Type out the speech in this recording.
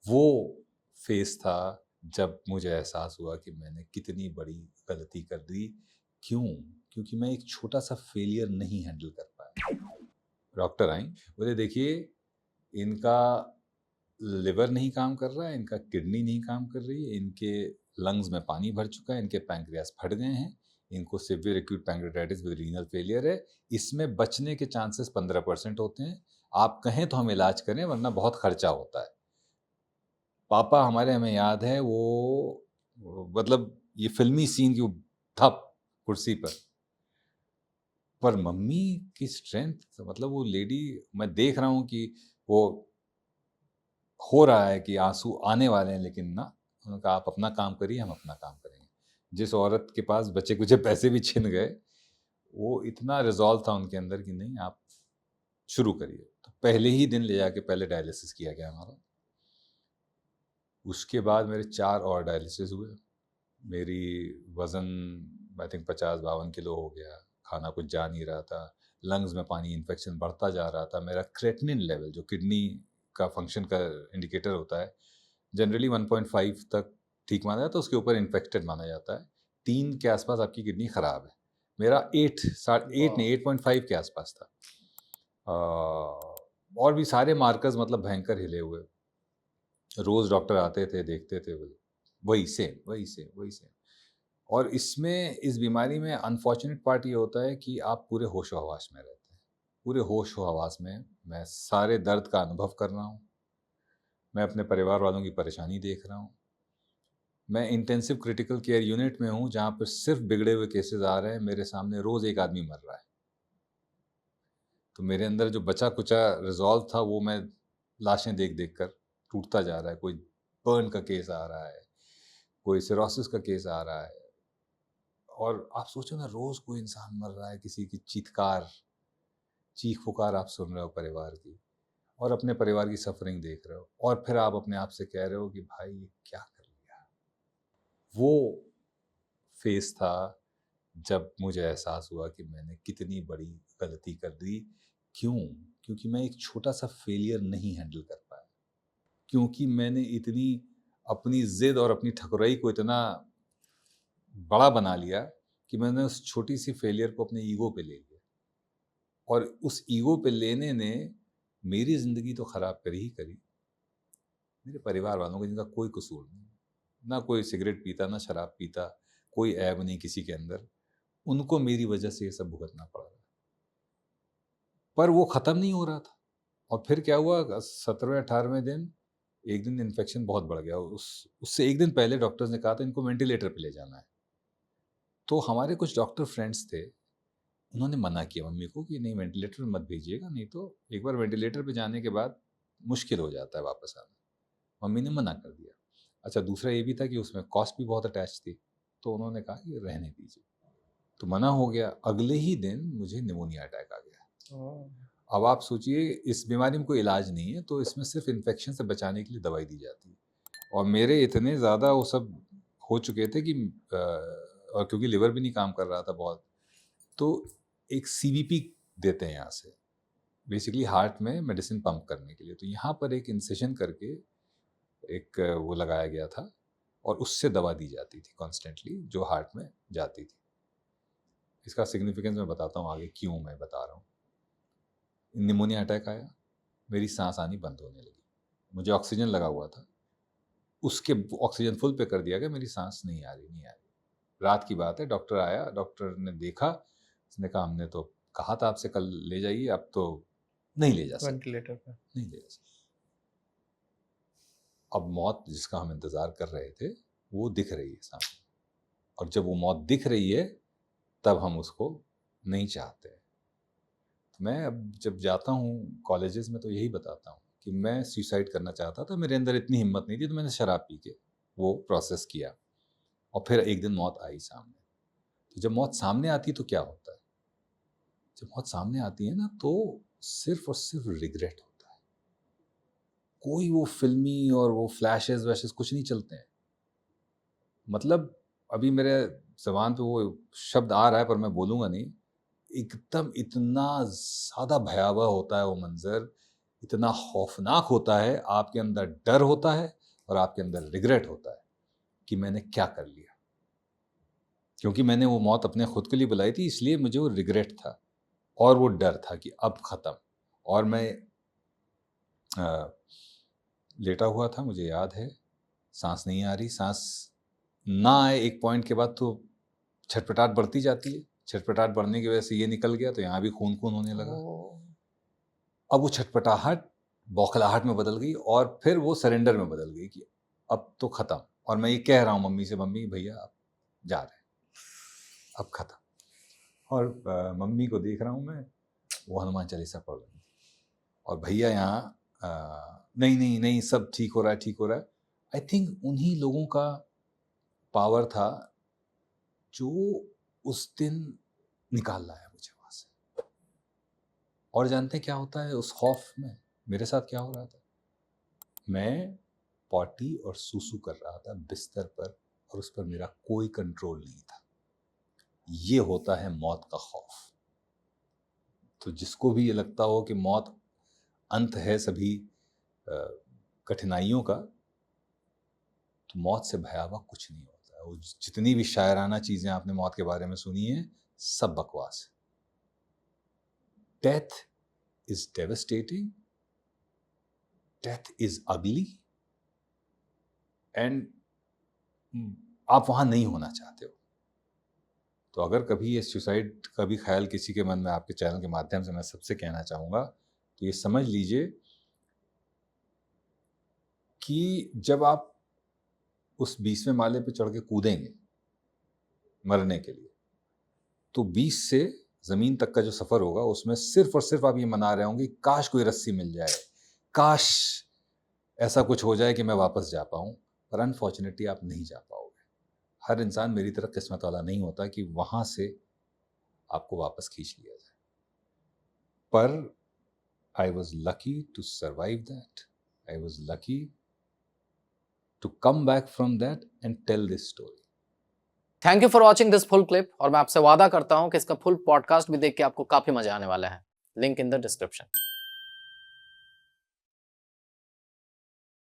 वो फेज़ था जब मुझे एहसास हुआ कि मैंने कितनी बड़ी गलती कर दी। क्यों? क्योंकि मैं एक छोटा-सा फेलियर नहीं हैंडल कर पाया। डॉक्टर आईं, बोले देखिए इनका लिवर नहीं काम कर रहा है, इनका किडनी नहीं काम कर रही है, इनके लंग्स में पानी भर चुका है, इनके पैंक्रियास फट गए हैं, इनको severe acute pancreatitis with renal failure है, इसमें बचने के चांसेस 15% होते हैं। आप कहें तो हम इलाज करें वरना बहुत खर्चा होता है। पापा हमारे हमें याद है वो मतलब ये फ़िल्मी सीन की वो थप कुर्सी पर मम्मी की स्ट्रेंथ मतलब वो लेडी मैं देख रहा हूँ कि वो हो रहा है कि आँसू आने वाले हैं लेकिन ना, उन्होंने कहा आप अपना काम करिए, हम अपना काम करेंगे। जिस औरत के पास बचे-कुचे पैसे भी छिन गए, वो इतना रिज़ॉल्व था उनके अंदर कि नहीं आप शुरू करिए। तो पहले ही दिन ले जाके पहले डायलिसिस किया गया हमारा। उसके बाद मेरे 4 और डायलिसिस हुए। मेरी वज़न आई थिंक 50-52 किलो हो गया, खाना कुछ जा नहीं रहा था, लंग्स में पानी इन्फेक्शन बढ़ता जा रहा था, मेरा क्रेटिनिन लेवल जो किडनी का फंक्शन का इंडिकेटर होता है, जनरली 1.5 तक ठीक माना जाता है, उसके ऊपर इन्फेक्टेड माना जाता है। 3 के आसपास आपकी किडनी खराब है। मेरा 8 नहीं वाह! 8.5 के आसपास था। और भी सारे मार्कर्स मतलब भयंकर हिले हुए। रोज़ डॉक्टर आते थे, देखते थे, वही सेम, वही सेम, वही सेम। और इसमें इस बीमारी में अनफॉर्चुनेट पार्ट ये होता है कि आप पूरे होशो-हवास में रहते हैं। पूरे होशो-हवास में मैं सारे दर्द का अनुभव कर रहा हूँ। मैं अपने परिवार वालों की परेशानी देख रहा हूँ। मैं इंटेंसिव क्रिटिकल केयर यूनिट में हूँ, जहाँ पर सिर्फ़ बिगड़े हुए केसेज़ आ रहे हैं। मेरे सामने रोज़ एक आदमी मर रहा है। तो मेरे अंदर जो बचा-कुचा रिज़ॉल्व था, वो मैं लाशें देख-देख कर टूटता जा रहा है। कोई बर्न का केस आ रहा है, कोई सिरोसिस का केस आ रहा है। और आप सोचो ना रोज़ कोई इंसान मर रहा है, किसी की चीख-पुकार आप सुन रहे हो परिवार की और अपने परिवार की सफ़रिंग देख रहे हो और फिर आप अपने आप से कह रहे हो कि भाई ये क्या कर लिया? वो फ़ेज़ था जब मुझे एहसास हुआ कि मैंने कितनी बड़ी गलती कर दी। क्यों? क्योंकि मैं एक छोटा-सा फ़ेलियर नहीं हैंडल कर पाया। क्योंकि मैंने इतनी अपनी ज़िद और अपनी ठकुराई को इतना बड़ा बना लिया कि मैंने उस छोटी-सी फ़ेलियर को अपने ईगो पे ले लिया। और उस ईगो पे लेने ने मेरी ज़िंदगी तो ख़राब करी ही करी, मेरे परिवार वालों का जिनका कोई कसूर नहीं। ना कोई सिगरेट पीता, ना शराब पीता, कोई ऐब नहीं किसी के अंदर। उनको मेरी वजह से ये सब भुगतना पड़ रहा है। पर वो ख़त्म नहीं हो रहा था और फिर क्या हुआ 17वें-18वें दिन, एक दिन इन्फेक्शन बहुत बढ़ गया। उससे 1 दिन पहले डॉक्टर्स ने कहा था इनको वेंटिलेटर पे ले जाना है। तो हमारे कुछ डॉक्टर फ्रेंड्स थे, उन्होंने मना किया मम्मी को कि नहीं वेंटिलेटर में मत भेजिएगा, नहीं तो एक बार वेंटिलेटर पे जाने के बाद मुश्किल हो जाता है वापस आना। मम्मी ने मना कर दिया। अच्छा दूसरा ये भी था कि उसमें कॉस्ट भी बहुत अटैच थी, तो उन्होंने कहा कि रहने दीजिए। तो मना हो गया, अगले ही दिन मुझे निमोनिया अटैक आ गया। ओह! अब आप सोचिए इस बीमारी में कोई इलाज नहीं है, तो इसमें सिर्फ़ इन्फेक्शन से बचाने के लिए दवाई दी जाती है। और मेरे इतने ज़्यादा वो सब हो चुके थे कि और क्योंकि लिवर भी नहीं काम कर रहा था बहुत, तो एक सीवीपी देते हैं यहाँ से, बेसिकली हार्ट में मेडिसिन पंप करने के लिए। तो यहाँ पर एक इंसिशन करके एक वो लगाया गया था और उससे दवा दी जाती थी कॉन्स्टेंटली जो हार्ट में जाती थी। इसका सिग्निफिकेंस मैं बताता हूँ आगे क्यों मैं बता रहा हूँ। निमोनिया अटैक आया, मेरी सांस आनी बंद होने लगी। मुझे ऑक्सीजन लगा हुआ था, उसके ऑक्सीजन फुल पे कर दिया गया, मेरी सांस नहीं आ रही, नहीं आ रही। रात की बात है, डॉक्टर आया, डॉक्टर ने देखा, उसने कहा हमने तो कहा था आपसे कल ले जाइए, अब तो नहीं ले जा सकते, वेंटिलेटर पे। नहीं ले जा सकते। अब मौत जिसका हम इंतज़ार कर रहे थे, वो दिख रही है सामने और जब वो मौत दिख रही है, तब हम उसको नहीं चाहते। तो मैं अब जब जाता हूँ कॉलेजेस में तो यही बताता हूँ कि मैं सुसाइड करना चाहता था, मेरे अंदर इतनी हिम्मत नहीं थी, तो मैंने शराब पी के वो प्रोसेस किया और फिर एक दिन मौत आई सामने। तो जब मौत सामने आती है तो क्या होता है? जब मौत सामने आती है ना तो सिर्फ़ और सिर्फ़ रिग्रेट होता है। कोई वो फ़िल्मी और वो फ्लैशेज़-वैशेज़ कुछ नहीं चलते हैं। मतलब अभी मेरे ज़ुबान पे वो शब्द आ रहा है पर मैं बोलूँगा नहीं। एकदम इतना ज़्यादा भयावह होता है वो मंज़र इतना खौफनाक होता है, आपके अंदर डर होता है और आपके अंदर रिग्रेट होता है कि मैंने क्या कर लिया, क्योंकि मैंने वो मौत अपने खुद के लिए बुलाई थी, इसलिए मुझे वो रिग्रेट था और वो डर था कि अब खत्म। और मैं लेटा हुआ था, मुझे याद है, सांस नहीं आ रही, सांस ना आए एक पॉइंट के बाद तो छटपटाहट बढ़ती जाती है, छटपटाहट बढ़ने की वजह से ये निकल गया तो यहाँ भी खून खून होने लगा। अब वो छटपटाहट बौखलाहट में बदल गई और फिर वो सरेंडर में बदल गई कि अब तो खत्म। और मैं ये कह रहा हूँ मम्मी से, मम्मी भैया अब जा रहे हैं, अब खत्म। और मम्मी को देख रहा हूँ मैं, वो हनुमान चालीसा पढ़ रही थी और भैया यहाँ नहीं नहीं नहीं सब ठीक हो रहा है, ठीक हो रहा है। आई थिंक उन्हीं लोगों का पावर था जो उस दिन निकाल लाया मुझे वहां से। और जानते हैं क्या होता है उस खौफ में? मेरे साथ क्या हो रहा था, मैं पॉटी और सूसू कर रहा था बिस्तर पर और उस पर मेरा कोई कंट्रोल नहीं था। ये होता है मौत का खौफ। तो जिसको भी ये लगता हो कि मौत अंत है सभी कठिनाइयों का, तो मौत से भयावह कुछ नहीं होता है। वो जितनी भी शायराना चीजें आपने मौत के बारे में सुनी है, सब बकवास है। Death is devastating, death is अगली, एंड आप वहां नहीं होना चाहते हो। तो अगर कभी ये सुसाइड का भी ख्याल किसी के मन में, आपके चैनल के माध्यम से मैं सबसे कहना चाहूंगा, तो ये समझ लीजिए कि जब आप उस 20वें माले पे चढ़ के कूदेंगे मरने के लिए, तो 20 से जमीन तक का जो सफर होगा उसमें सिर्फ और सिर्फ आप ये मना रहे होंगे काश कोई रस्सी मिल जाए, काश ऐसा कुछ हो जाए कि मैं वापस जा पाऊं। पर अनफॉर्चुनेटली आप नहीं जा पाओगे। हर इंसान मेरी तरह किस्मत वाला नहीं होता कि वहां से आपको वापस खींच लिया जाए। पर I was lucky to survive that, I was lucky to come back from that and tell this story. Thank you for watching this full clip. और मैं आपसे वादा करता हूं कि इसका फुल पॉडकास्ट भी देख के आपको काफी मजा आने वाला है। Link in the description.